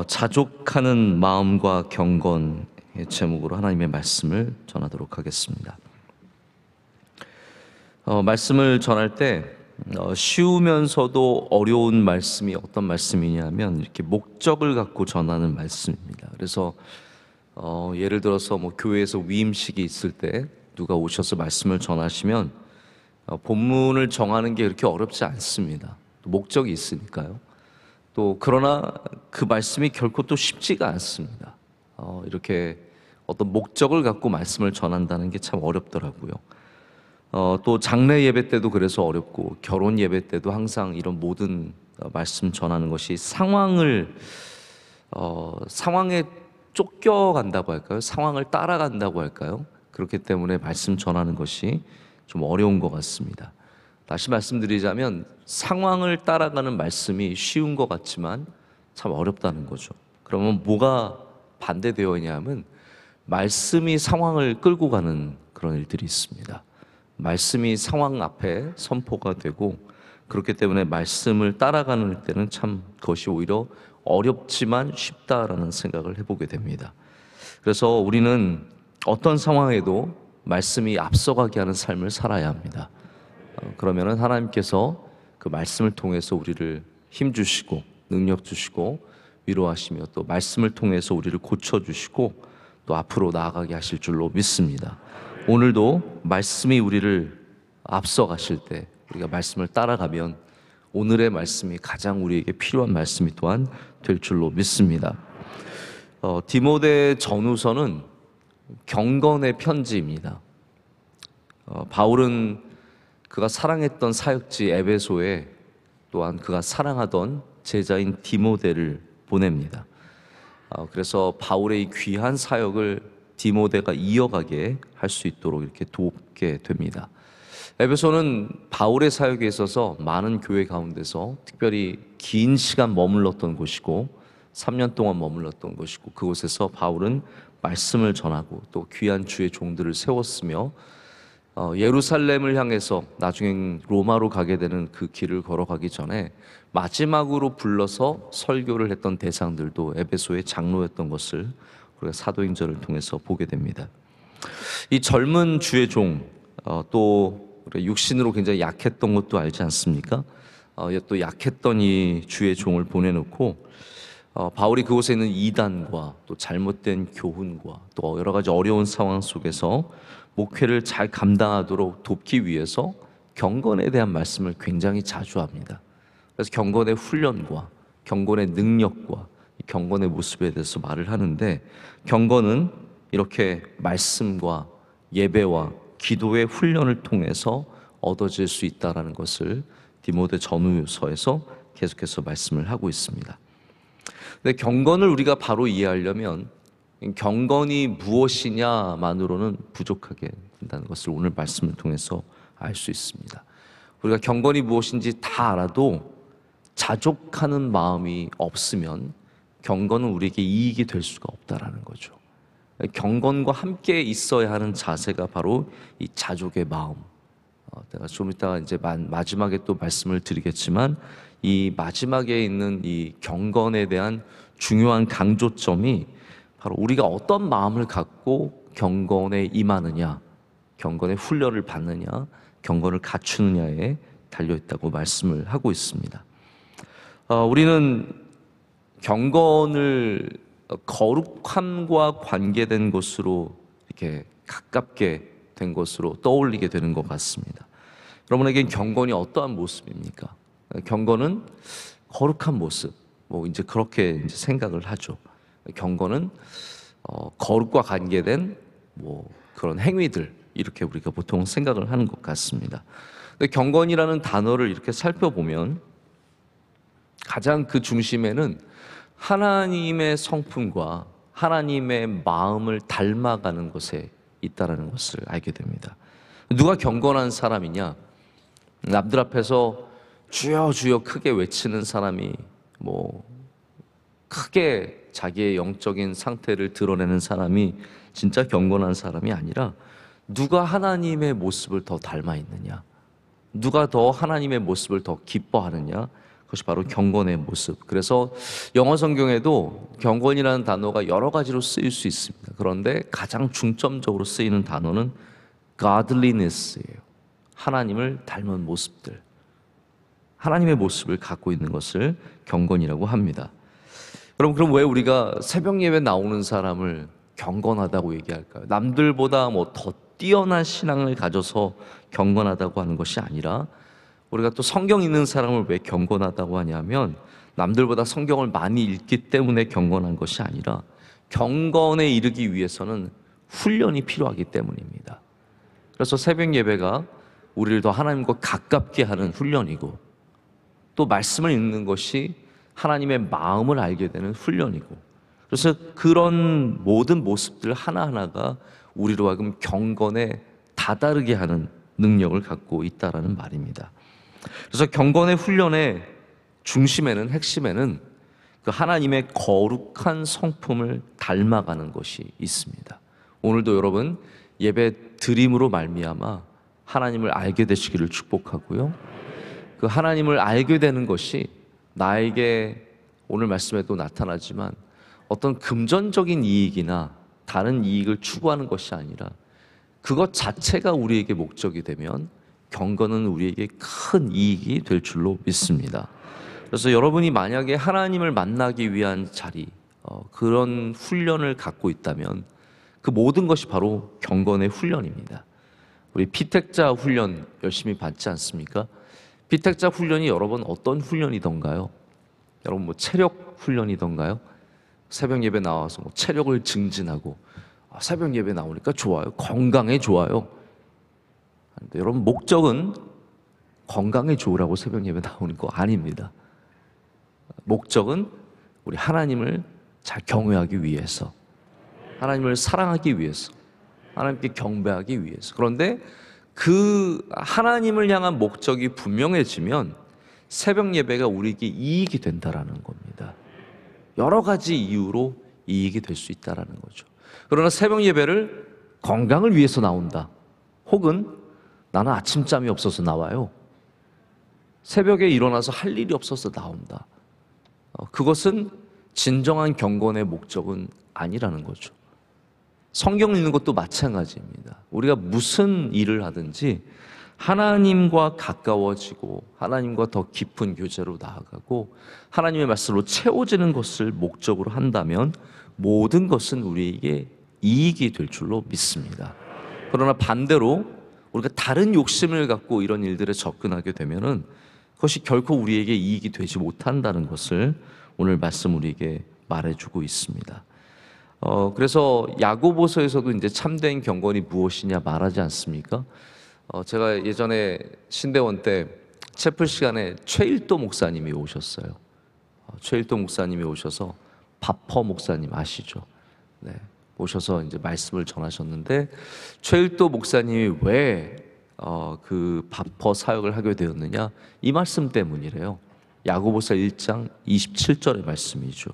자족하는 마음과 경건의 제목으로 하나님의 말씀을 전하도록 하겠습니다. 말씀을 전할 때 쉬우면서도 어려운 말씀이 어떤 말씀이냐면 이렇게 목적을 갖고 전하는 말씀입니다. 그래서 예를 들어서 교회에서 위임식이 있을 때 누가 오셔서 말씀을 전하시면 본문을 정하는 게 그렇게 어렵지 않습니다. 목적이 있으니까요. 또 그러나 그 말씀이 결코 또 쉽지가 않습니다. 이렇게 어떤 목적을 갖고 말씀을 전한다는 게 참 어렵더라고요. 또 장례 예배 때도 그래서 어렵고 결혼 예배 때도 항상 이런 모든 말씀 전하는 것이 상황에 쫓겨간다고 할까요? 상황을 따라간다고 할까요? 그렇기 때문에 말씀 전하는 것이 좀 어려운 것 같습니다. 다시 말씀드리자면 상황을 따라가는 말씀이 쉬운 것 같지만 참 어렵다는 거죠. 그러면 뭐가 반대되어 있냐면 말씀이 상황을 끌고 가는 그런 일들이 있습니다. 말씀이 상황 앞에 선포가 되고 그렇기 때문에 말씀을 따라가는 때는 참 그것이 오히려 어렵지만 쉽다라는 생각을 해보게 됩니다. 그래서 우리는 어떤 상황에도 말씀이 앞서가게 하는 삶을 살아야 합니다. 그러면은 하나님께서 그 말씀을 통해서 우리를 힘 주시고 능력 주시고 위로하시며 또 말씀을 통해서 우리를 고쳐 주시고 또 앞으로 나아가게 하실 줄로 믿습니다. 오늘도 말씀이 우리를 앞서 가실 때 우리가 말씀을 따라가면 오늘의 말씀이 가장 우리에게 필요한 말씀이 또한 될 줄로 믿습니다. 디모데 전후서는 경건의 편지입니다. 바울은 그가 사랑했던 사역지 에베소에 또한 그가 사랑하던 제자인 디모데를 보냅니다. 그래서 바울의 이 귀한 사역을 디모데가 이어가게 할 수 있도록 이렇게 돕게 됩니다. 에베소는 바울의 사역에 있어서 많은 교회 가운데서 특별히 긴 시간 머물렀던 곳이고 3년 동안 머물렀던 곳이고 그곳에서 바울은 말씀을 전하고 또 귀한 주의 종들을 세웠으며 예루살렘을 향해서 나중엔 로마로 가게 되는 그 길을 걸어가기 전에 마지막으로 불러서 설교를 했던 대상들도 에베소의 장로였던 것을 우리가 사도행전을 통해서 보게 됩니다. 이 젊은 주의 종, 또 육신으로 굉장히 약했던 것도 알지 않습니까? 또 약했던 이 주의 종을 보내놓고 바울이 그곳에 있는 이단과 또 잘못된 교훈과 또 여러 가지 어려운 상황 속에서 목회를 잘 감당하도록 돕기 위해서 경건에 대한 말씀을 굉장히 자주 합니다. 그래서 경건의 훈련과 경건의 능력과 경건의 모습에 대해서 말을 하는데 경건은 이렇게 말씀과 예배와 기도의 훈련을 통해서 얻어질 수 있다는 것을 디모데 전후서에서 계속해서 말씀을 하고 있습니다. 근데 경건을 우리가 바로 이해하려면 경건이 무엇이냐만으로는 부족하게 된다는 것을 오늘 말씀을 통해서 알 수 있습니다. 우리가 경건이 무엇인지 다 알아도 자족하는 마음이 없으면 경건은 우리에게 이익이 될 수가 없다라는 거죠. 경건과 함께 있어야 하는 자세가 바로 이 자족의 마음. 내가 좀 이따가 이제 마지막에 또 말씀을 드리겠지만 이 마지막에 있는 이 경건에 대한 중요한 강조점이 바로 우리가 어떤 마음을 갖고 경건에 임하느냐, 경건의 훈련을 받느냐, 경건을 갖추느냐에 달려있다고 말씀을 하고 있습니다. 우리는 경건을 거룩함과 관계된 것으로 이렇게 가깝게 된 것으로 떠올리게 되는 것 같습니다. 여러분에겐 경건이 어떠한 모습입니까? 경건은 거룩한 모습, 이제 그렇게 이제 생각을 하죠. 경건은 거룩과 관계된 그런 행위들 이렇게 우리가 보통 생각을 하는 것 같습니다. 근데 경건이라는 단어를 이렇게 살펴보면 가장 그 중심에는 하나님의 성품과 하나님의 마음을 닮아가는 것에 있다는 것을 알게 됩니다. 누가 경건한 사람이냐? 남들 앞에서 주여 주여 크게 외치는 사람이 크게 자기의 영적인 상태를 드러내는 사람이 진짜 경건한 사람이 아니라 누가 하나님의 모습을 더 닮아 있느냐, 누가 더 하나님의 모습을 더 기뻐하느냐, 그것이 바로 경건의 모습. 그래서 영어 성경에도 경건이라는 단어가 여러 가지로 쓰일 수 있습니다. 그런데 가장 중점적으로 쓰이는 단어는 godliness예요. 하나님을 닮은 모습들, 하나님의 모습을 갖고 있는 것을 경건이라고 합니다. 그럼 왜 우리가 새벽 예배 나오는 사람을 경건하다고 얘기할까요? 남들보다 더 뛰어난 신앙을 가져서 경건하다고 하는 것이 아니라, 우리가 또 성경 읽는 사람을 왜 경건하다고 하냐면, 남들보다 성경을 많이 읽기 때문에 경건한 것이 아니라 경건에 이르기 위해서는 훈련이 필요하기 때문입니다. 그래서 새벽 예배가 우리를 더 하나님과 가깝게 하는 훈련이고, 또 말씀을 읽는 것이 하나님의 마음을 알게 되는 훈련이고, 그래서 그런 모든 모습들 하나하나가 우리로 하여금 경건에 다다르게 하는 능력을 갖고 있다라는 말입니다. 그래서 경건의 훈련의 중심에는, 핵심에는 그 하나님의 거룩한 성품을 닮아가는 것이 있습니다. 오늘도 여러분 예배 드림으로 말미암아 하나님을 알게 되시기를 축복하고요, 그 하나님을 알게 되는 것이 나에게 오늘 말씀에도 나타나지만 어떤 금전적인 이익이나 다른 이익을 추구하는 것이 아니라 그것 자체가 우리에게 목적이 되면 경건은 우리에게 큰 이익이 될 줄로 믿습니다. 그래서 여러분이 만약에 하나님을 만나기 위한 자리, 그런 훈련을 갖고 있다면 그 모든 것이 바로 경건의 훈련입니다. 우리 피택자 훈련 열심히 받지 않습니까? 피택자 훈련이 여러분 어떤 훈련이던가요? 여러분 체력 훈련이던가요? 새벽 예배 나와서 체력을 증진하고, 새벽 예배 나오니까 좋아요, 건강에 좋아요. 근데 여러분 목적은 건강에 좋으라고 새벽 예배 나오는 거 아닙니다. 목적은 우리 하나님을 잘 경외하기 위해서, 하나님을 사랑하기 위해서, 하나님께 경배하기 위해서. 그런데 그 하나님을 향한 목적이 분명해지면 새벽 예배가 우리에게 이익이 된다라는 겁니다. 여러 가지 이유로 이익이 될 수 있다라는 거죠. 그러나 새벽 예배를 건강을 위해서 나온다, 혹은 나는 아침잠이 없어서 나와요, 새벽에 일어나서 할 일이 없어서 나온다, 그것은 진정한 경건의 목적은 아니라는 거죠. 성경 읽는 것도 마찬가지입니다. 우리가 무슨 일을 하든지 하나님과 가까워지고 하나님과 더 깊은 교제로 나아가고 하나님의 말씀으로 채워지는 것을 목적으로 한다면 모든 것은 우리에게 이익이 될 줄로 믿습니다. 그러나 반대로 우리가 다른 욕심을 갖고 이런 일들에 접근하게 되면은 그것이 결코 우리에게 이익이 되지 못한다는 것을 오늘 말씀 우리에게 말해주고 있습니다. 그래서 야고보서에서도 이제 참된 경건이 무엇이냐 말하지 않습니까? 제가 예전에 신대원 때 채플 시간에 최일도 목사님이 오셨어요. 최일도 목사님이 오셔서 바퍼 목사님 아시죠? 네, 오셔서 이제 말씀을 전하셨는데, 최일도 목사님이 왜 그 바퍼 사역을 하게 되었느냐, 이 말씀 때문이래요. 야고보서 1장 27절의 말씀이죠.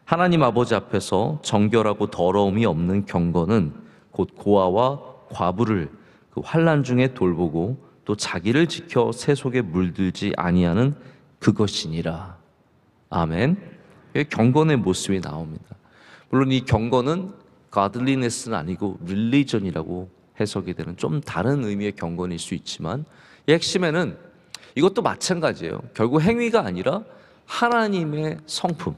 하나님 아버지 앞에서 정결하고 더러움이 없는 경건은 곧 고아와 과부를 그 환난 중에 돌보고 또 자기를 지켜 새 속에 물들지 아니하는 그것이니라. 아멘. 경건의 모습이 나옵니다. 물론 이 경건은 godliness는 아니고 religion이라고 해석이 되는 좀 다른 의미의 경건일 수 있지만, 이 핵심에는 이것도 마찬가지예요. 결국 행위가 아니라 하나님의 성품,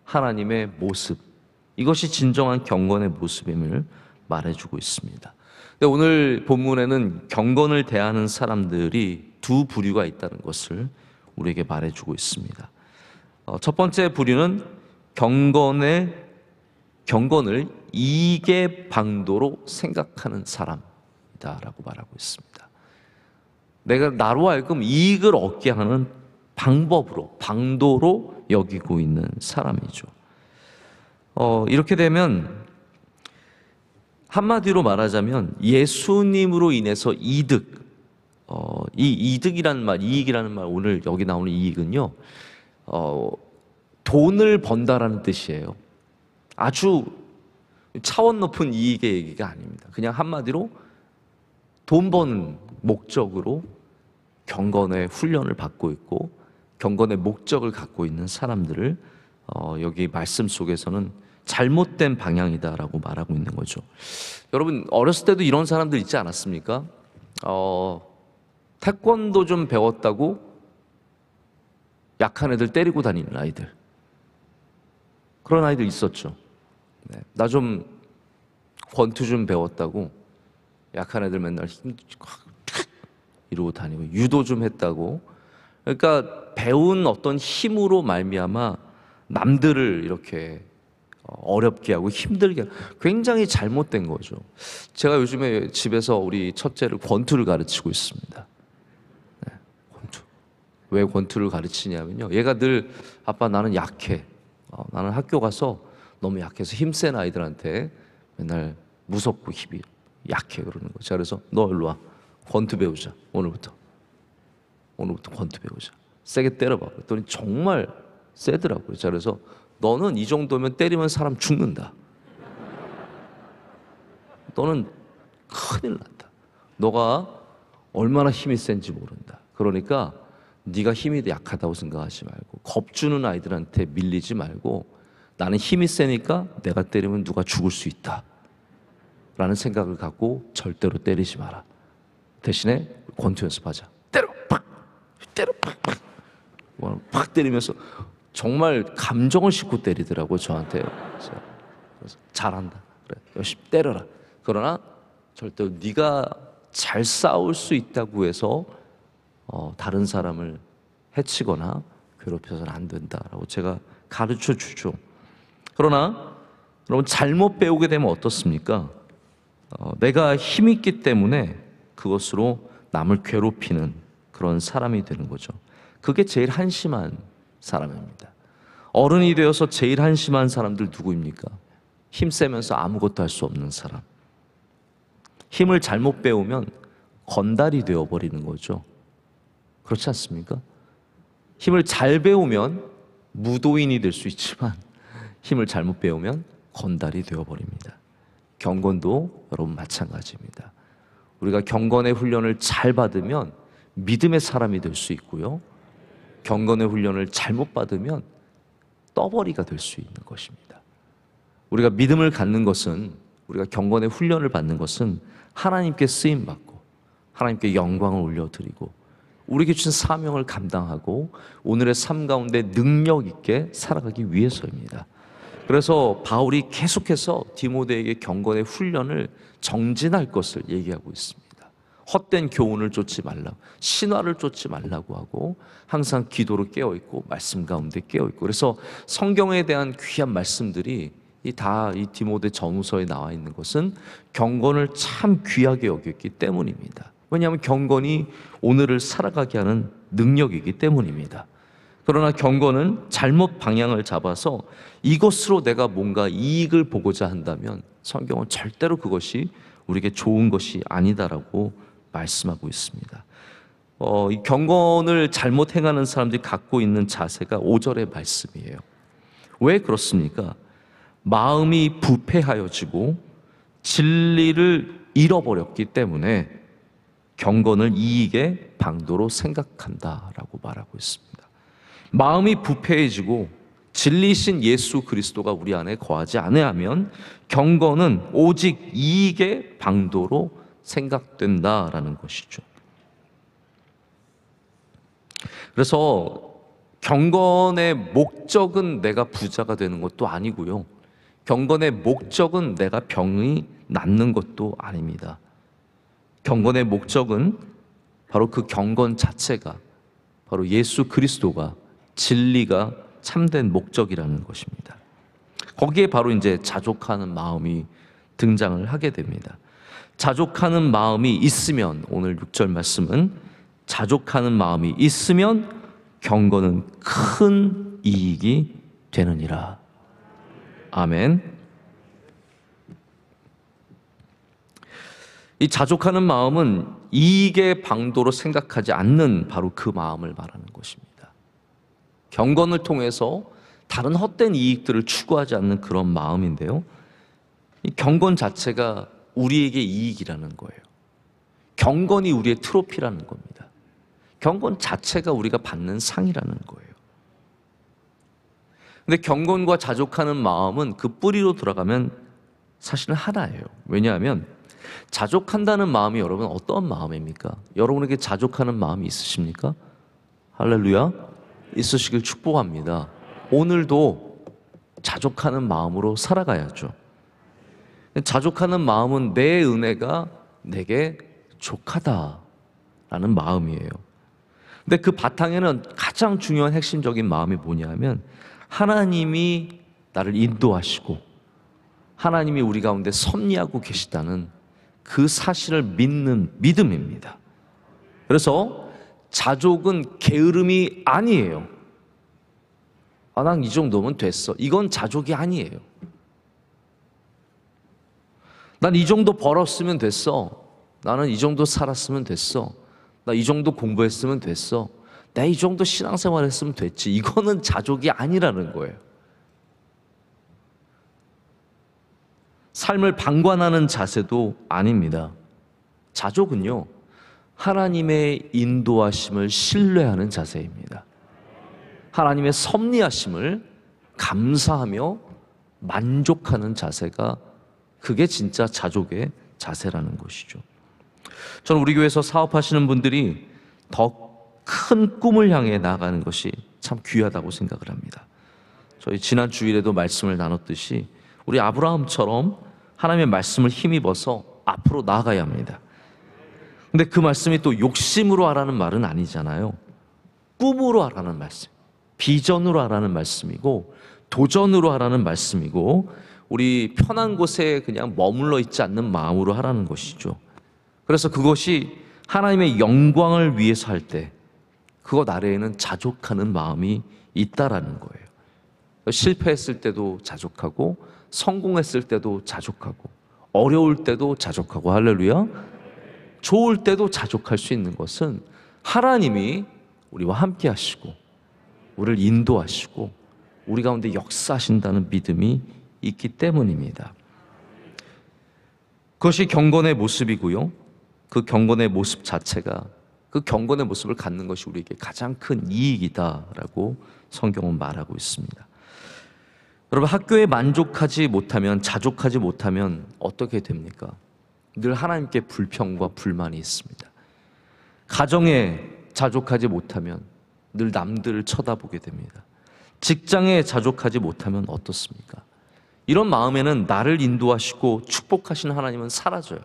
하나님의 모습, 이것이 진정한 경건의 모습임을 말해주고 있습니다. 근데 오늘 본문에는 경건을 대하는 사람들이 두 부류가 있다는 것을 우리에게 말해주고 있습니다. 첫 번째 부류는 경건을 이익의 방도로 생각하는 사람이다라고 말하고 있습니다. 내가 나로 하여금 이익을 얻게 하는 방법으로, 방도로 여기고 있는 사람이죠. 이렇게 되면 한마디로 말하자면 예수님으로 인해서 이득, 이 이득이라는 말, 이익이라는 말, 오늘 여기 나오는 이익은요, 돈을 번다라는 뜻이에요. 아주 차원 높은 이익의 얘기가 아닙니다. 그냥 한마디로 돈 버는 목적으로 경건의 훈련을 받고 있고, 경건의 목적을 갖고 있는 사람들을 여기 말씀 속에서는 잘못된 방향이다라고 말하고 있는 거죠. 여러분 어렸을 때도 이런 사람들 있지 않았습니까? 태권도 좀 배웠다고 약한 애들 때리고 다니는 아이들, 그런 아이들 있었죠. 네. 나 좀 권투 좀 배웠다고 약한 애들 맨날 이러고 다니고, 유도 좀 했다고, 그러니까 배운 어떤 힘으로 말미암아 남들을 이렇게 어렵게 하고 힘들게 하고, 굉장히 잘못된 거죠. 제가 요즘에 집에서 우리 첫째를 권투를 가르치고 있습니다. 네, 권투. 왜 권투를 가르치냐면요, 얘가 늘 아빠 나는 약해, 나는 학교 가서 너무 약해서 힘센 아이들한테 맨날 무섭고 힘이 약해 그러는 거죠. 그래서 너 일로 와, 권투 배우자. 오늘부터 권투 배우자. 세게 때려봐. 그랬더니 정말 세더라고요. 그래서 너는 이 정도면 때리면 사람 죽는다. 너는 큰일 난다. 너가 얼마나 힘이 센지 모른다. 그러니까 네가 힘이 약하다고 생각하지 말고, 겁주는 아이들한테 밀리지 말고, 나는 힘이 세니까 내가 때리면 누가 죽을 수 있다 라는 생각을 갖고 절대로 때리지 마라. 대신에 권투 연습하자. 때려 팍! 때려 팍! 팍! 팍 때리면서 정말 감정을 싣고 때리더라고요, 저한테. 그래서 잘한다. 그래, 열심히 때려라. 그러나 절대로 네가 잘 싸울 수 있다고 해서 다른 사람을 해치거나 괴롭혀서는 안 된다라고 제가 가르쳐 주죠. 그러나 여러분 잘못 배우게 되면 어떻습니까? 내가 힘이 있기 때문에 그것으로 남을 괴롭히는 그런 사람이 되는 거죠. 그게 제일 한심한 사람입니다. 어른이 되어서 제일 한심한 사람들 누구입니까? 힘세면서 아무것도 할 수 없는 사람. 힘을 잘못 배우면 건달이 되어버리는 거죠. 그렇지 않습니까? 힘을 잘 배우면 무도인이 될 수 있지만 힘을 잘못 배우면 건달이 되어버립니다. 경건도 여러분 마찬가지입니다. 우리가 경건의 훈련을 잘 받으면 믿음의 사람이 될 수 있고요, 경건의 훈련을 잘못 받으면 떠버리가 될 수 있는 것입니다. 우리가 믿음을 갖는 것은, 우리가 경건의 훈련을 받는 것은 하나님께 쓰임받고 하나님께 영광을 올려드리고 우리에게 주신 사명을 감당하고 오늘의 삶 가운데 능력 있게 살아가기 위해서입니다. 그래서 바울이 계속해서 디모데에게 경건의 훈련을 정진할 것을 얘기하고 있습니다. 헛된 교훈을 쫓지 말라고, 신화를 쫓지 말라고 하고, 항상 기도로 깨어있고 말씀 가운데 깨어있고. 그래서 성경에 대한 귀한 말씀들이 다 이 디모데 전후서에 나와 있는 것은 경건을 참 귀하게 여겼기 때문입니다. 왜냐하면 경건이 오늘을 살아가게 하는 능력이기 때문입니다. 그러나 경건은 잘못 방향을 잡아서 이것으로 내가 뭔가 이익을 보고자 한다면 성경은 절대로 그것이 우리에게 좋은 것이 아니다라고 말씀하고 있습니다. 이 경건을 잘못 행하는 사람들이 갖고 있는 자세가 5절의 말씀이에요. 왜 그렇습니까? 마음이 부패하여지고 진리를 잃어버렸기 때문에 경건을 이익의 방도로 생각한다라고 말하고 있습니다. 마음이 부패해지고 진리신 예수 그리스도가 우리 안에 거하지 않으면 경건은 오직 이익의 방도로 생각된다라는 것이죠. 그래서 경건의 목적은 내가 부자가 되는 것도 아니고요, 경건의 목적은 내가 병이 낫는 것도 아닙니다. 경건의 목적은 바로 그 경건 자체가 바로 예수 그리스도가, 진리가 참된 목적이라는 것입니다. 거기에 바로 이제 자족하는 마음이 등장을 하게 됩니다. 자족하는 마음이 있으면, 오늘 6절 말씀은 자족하는 마음이 있으면 경건은 큰 이익이 되느니라. 아멘. 이 자족하는 마음은 이익의 방도로 생각하지 않는 바로 그 마음을 말하는 것입니다. 경건을 통해서 다른 헛된 이익들을 추구하지 않는 그런 마음인데요, 이 경건 자체가 우리에게 이익이라는 거예요. 경건이 우리의 트로피라는 겁니다. 경건 자체가 우리가 받는 상이라는 거예요. 근데 경건과 자족하는 마음은 그 뿌리로 돌아가면 사실은 하나예요. 왜냐하면 자족한다는 마음이 여러분 어떤 마음입니까? 여러분에게 자족하는 마음이 있으십니까? 할렐루야. 있으시길 축복합니다. 오늘도 자족하는 마음으로 살아가야죠. 자족하는 마음은 내 은혜가 내게 족하다라는 마음이에요. 근데 그 바탕에는 가장 중요한 핵심적인 마음이 뭐냐면 하나님이 나를 인도하시고 하나님이 우리 가운데 섭리하고 계시다는 그 사실을 믿는 믿음입니다. 그래서 자족은 게으름이 아니에요. 난 이 정도면 됐어. 이건 자족이 아니에요. 난 이 정도 벌었으면 됐어. 나는 이 정도 살았으면 됐어. 나 이 정도 공부했으면 됐어. 나 이 정도 신앙생활 했으면 됐지. 이거는 자족이 아니라는 거예요. 삶을 방관하는 자세도 아닙니다. 자족은요, 하나님의 인도하심을 신뢰하는 자세입니다. 하나님의 섭리하심을 감사하며 만족하는 자세가 그게 진짜 자족의 자세라는 것이죠. 저는 우리 교회에서 사업하시는 분들이 더 큰 꿈을 향해 나아가는 것이 참 귀하다고 생각을 합니다. 저희 지난 주일에도 말씀을 나눴듯이 우리 아브라함처럼 하나님의 말씀을 힘입어서 앞으로 나아가야 합니다. 근데 그 말씀이 또 욕심으로 하라는 말은 아니잖아요. 꿈으로 하라는 말씀, 비전으로 하라는 말씀이고 도전으로 하라는 말씀이고 우리 편한 곳에 그냥 머물러 있지 않는 마음으로 하라는 것이죠. 그래서 그것이 하나님의 영광을 위해서 할 때 그것 아래에는 자족하는 마음이 있다라는 거예요. 실패했을 때도 자족하고 성공했을 때도 자족하고 어려울 때도 자족하고 할렐루야. 좋을 때도 자족할 수 있는 것은 하나님이 우리와 함께 하시고 우리를 인도하시고 우리 가운데 역사하신다는 믿음이 있기 때문입니다. 그것이 경건의 모습이고요. 그 경건의 모습 자체가 그 경건의 모습을 갖는 것이 우리에게 가장 큰 이익이다라고 성경은 말하고 있습니다. 여러분, 학교에 만족하지 못하면, 자족하지 못하면 어떻게 됩니까? 늘 하나님께 불평과 불만이 있습니다. 가정에 자족하지 못하면 늘 남들을 쳐다보게 됩니다. 직장에 자족하지 못하면 어떻습니까? 이런 마음에는 나를 인도하시고 축복하시는 하나님은 사라져요.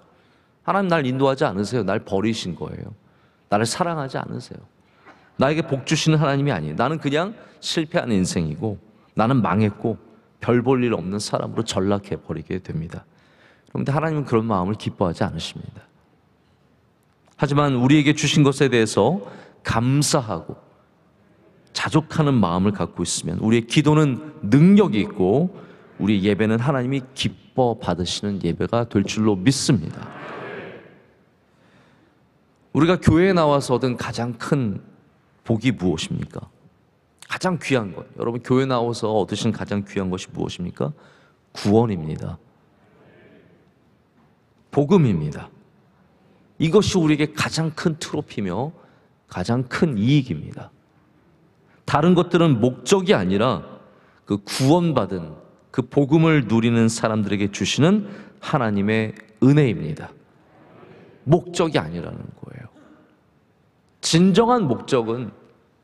하나님 날 인도하지 않으세요. 날 버리신 거예요. 나를 사랑하지 않으세요. 나에게 복 주시는 하나님이 아니에요. 나는 그냥 실패한 인생이고 나는 망했고 별 볼 일 없는 사람으로 전락해 버리게 됩니다. 그런데 하나님은 그런 마음을 기뻐하지 않으십니다. 하지만 우리에게 주신 것에 대해서 감사하고 자족하는 마음을 갖고 있으면 우리의 기도는 능력이 있고 우리의 예배는 하나님이 기뻐 받으시는 예배가 될 줄로 믿습니다. 우리가 교회에 나와서 얻은 가장 큰 복이 무엇입니까? 가장 귀한 것, 여러분 교회 나와서 얻으신 가장 귀한 것이 무엇입니까? 구원입니다. 복음입니다. 이것이 우리에게 가장 큰 트로피며 가장 큰 이익입니다. 다른 것들은 목적이 아니라 그 구원받은 그 복음을 누리는 사람들에게 주시는 하나님의 은혜입니다. 목적이 아니라는 거예요. 진정한 목적은,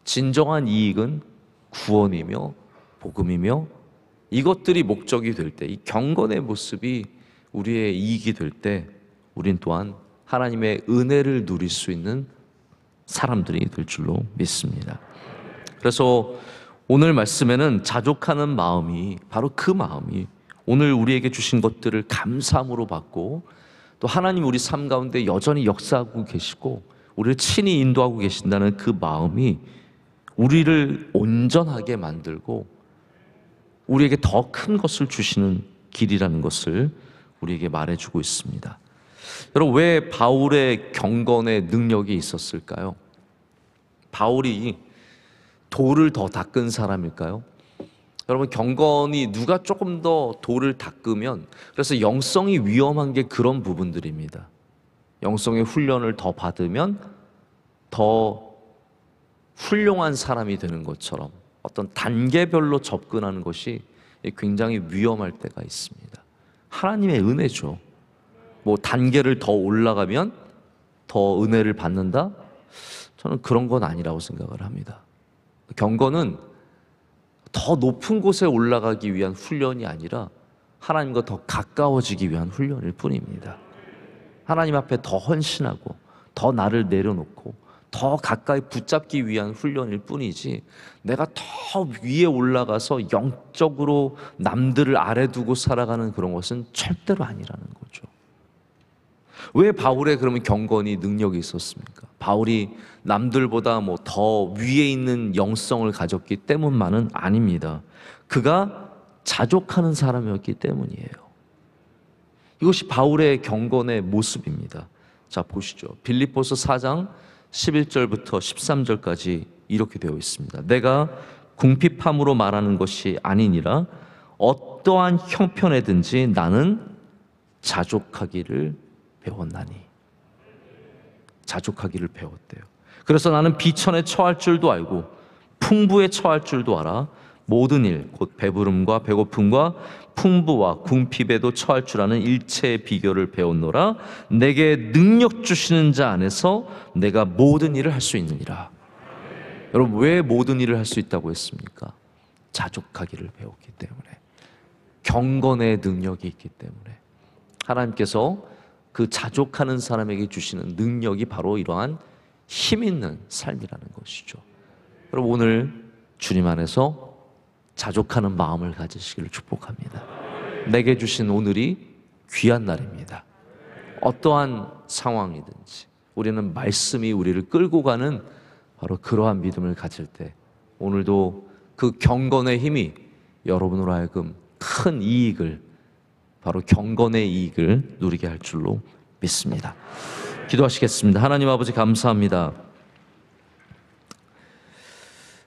진정한 이익은 구원이며 복음이며 이것들이 목적이 될 때, 이 경건의 모습이 우리의 이익이 될 때 우린 또한 하나님의 은혜를 누릴 수 있는 사람들이 될 줄로 믿습니다. 그래서 오늘 말씀에는 자족하는 마음이 바로 그 마음이 오늘 우리에게 주신 것들을 감사함으로 받고 또 하나님 우리 삶 가운데 여전히 역사하고 계시고 우리를 친히 인도하고 계신다는 그 마음이 우리를 온전하게 만들고 우리에게 더 큰 것을 주시는 길이라는 것을 우리에게 말해주고 있습니다. 여러분, 왜 바울의 경건의 능력이 있었을까요? 바울이 돌을 더 닦은 사람일까요? 여러분, 경건이 누가 조금 더 돌을 닦으면, 그래서 영성이 위험한 게 그런 부분들입니다. 영성의 훈련을 더 받으면 더 훌륭한 사람이 되는 것처럼 어떤 단계별로 접근하는 것이 굉장히 위험할 때가 있습니다. 하나님의 은혜죠. 뭐 단계를 더 올라가면 더 은혜를 받는다? 저는 그런 건 아니라고 생각을 합니다. 경건은 더 높은 곳에 올라가기 위한 훈련이 아니라 하나님과 더 가까워지기 위한 훈련일 뿐입니다. 하나님 앞에 더 헌신하고 더 나를 내려놓고 더 가까이 붙잡기 위한 훈련일 뿐이지, 내가 더 위에 올라가서 영적으로 남들을 아래 두고 살아가는 그런 것은 절대로 아니라는 거죠. 왜 바울의 그러면 경건이 능력이 있었습니까? 바울이 남들보다 뭐 더 위에 있는 영성을 가졌기 때문만은 아닙니다. 그가 자족하는 사람이었기 때문이에요. 이것이 바울의 경건의 모습입니다. 자, 보시죠. 빌립보서 4장 11절부터 13절까지 이렇게 되어 있습니다. 내가 궁핍함으로 말하는 것이 아니니라 어떠한 형편에든지 나는 자족하기를 배웠나니. 자족하기를 배웠대요. 그래서 나는 비천에 처할 줄도 알고 풍부에 처할 줄도 알아 모든 일 곧 배부름과 배고픔과 풍부와 궁핍에도 처할 줄 아는 일체의 비결을 배웠노라. 내게 능력 주시는 자 안에서 내가 모든 일을 할 수 있느니라. 여러분, 왜 모든 일을 할 수 있다고 했습니까? 자족하기를 배웠기 때문에, 경건의 능력이 있기 때문에. 하나님께서 그 자족하는 사람에게 주시는 능력이 바로 이러한 힘 있는 삶이라는 것이죠. 여러분, 오늘 주님 안에서 자족하는 마음을 가지시기를 축복합니다. 내게 주신 오늘이 귀한 날입니다. 어떠한 상황이든지 우리는 말씀이 우리를 끌고 가는 바로 그러한 믿음을 가질 때, 오늘도 그 경건의 힘이 여러분으로 하여금 큰 이익을, 바로 경건의 이익을 누리게 할 줄로 믿습니다. 기도하시겠습니다. 하나님 아버지, 감사합니다.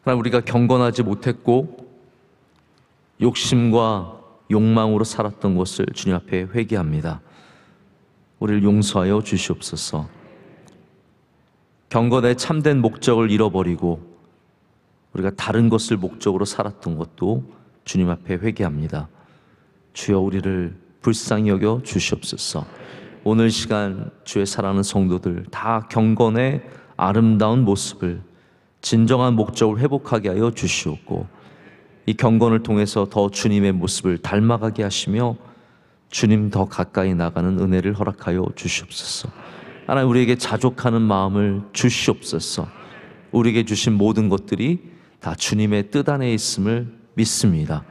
하나님, 우리가 경건하지 못했고 욕심과 욕망으로 살았던 것을 주님 앞에 회개합니다. 우리를 용서하여 주시옵소서. 경건의 참된 목적을 잃어버리고 우리가 다른 것을 목적으로 살았던 것도 주님 앞에 회개합니다. 주여, 우리를 불쌍히 여겨 주시옵소서. 오늘 시간 주의 사랑하는 성도들 다 경건의 아름다운 모습을, 진정한 목적을 회복하게 하여 주시옵고, 이 경건을 통해서 더 주님의 모습을 닮아가게 하시며 주님 더 가까이 나가는 은혜를 허락하여 주시옵소서. 하나님, 우리에게 자족하는 마음을 주시옵소서. 우리에게 주신 모든 것들이 다 주님의 뜻 안에 있음을 믿습니다.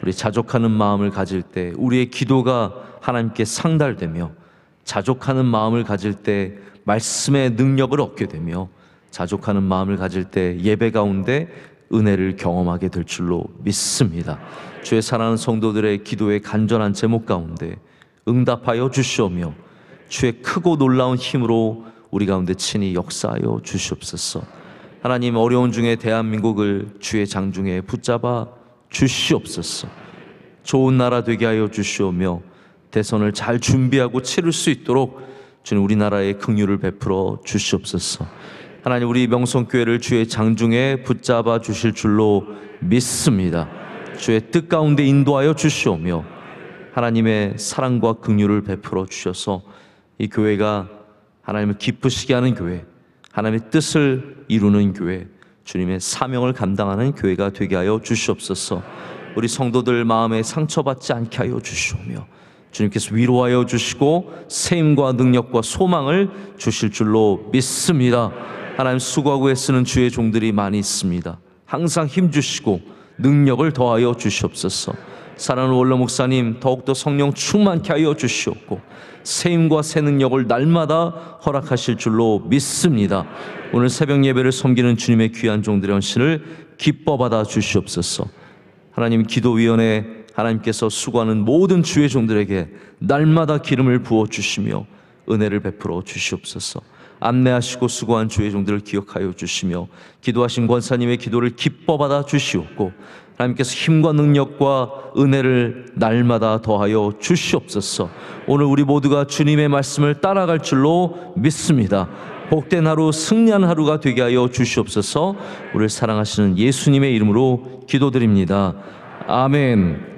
우리 자족하는 마음을 가질 때 우리의 기도가 하나님께 상달되며, 자족하는 마음을 가질 때 말씀의 능력을 얻게 되며, 자족하는 마음을 가질 때 예배 가운데 은혜를 경험하게 될 줄로 믿습니다. 주의 사랑하는 성도들의 기도의 간절한 제목 가운데 응답하여 주시오며 주의 크고 놀라운 힘으로 우리 가운데 친히 역사하여 주시옵소서. 하나님, 어려운 중에 대한민국을 주의 장중에 붙잡아 주시옵소서. 좋은 나라 되게 하여 주시오며 대선을 잘 준비하고 치를 수 있도록 주님 우리나라에 긍휼을 베풀어 주시옵소서. 하나님, 우리 명성교회를 주의 장중에 붙잡아 주실 줄로 믿습니다. 주의 뜻 가운데 인도하여 주시오며 하나님의 사랑과 긍휼을 베풀어 주셔서 이 교회가 하나님을 기쁘시게 하는 교회, 하나님의 뜻을 이루는 교회, 주님의 사명을 감당하는 교회가 되게 하여 주시옵소서. 우리 성도들 마음에 상처받지 않게 하여 주시오며 주님께서 위로하여 주시고 세임과 능력과 소망을 주실 줄로 믿습니다. 하나님, 수고하고 애쓰는 주의 종들이 많이 있습니다. 항상 힘주시고 능력을 더하여 주시옵소서. 사랑하는 원로 목사님, 더욱더 성령 충만케 하여 주시옵고 세임과 새 능력을 날마다 허락하실 줄로 믿습니다. 오늘 새벽 예배를 섬기는 주님의 귀한 종들의 헌신을 기뻐 받아 주시옵소서. 하나님, 기도위원회 하나님께서 수고하는 모든 주의 종들에게 날마다 기름을 부어 주시며 은혜를 베풀어 주시옵소서. 안내하시고 수고한 주의 종들을 기억하여 주시며 기도하신 권사님의 기도를 기뻐 받아 주시옵고 하나님께서 힘과 능력과 은혜를 날마다 더하여 주시옵소서. 오늘 우리 모두가 주님의 말씀을 따라갈 줄로 믿습니다. 복된 하루, 승리하는 하루가 되게 하여 주시옵소서. 우리를 사랑하시는 예수님의 이름으로 기도드립니다. 아멘.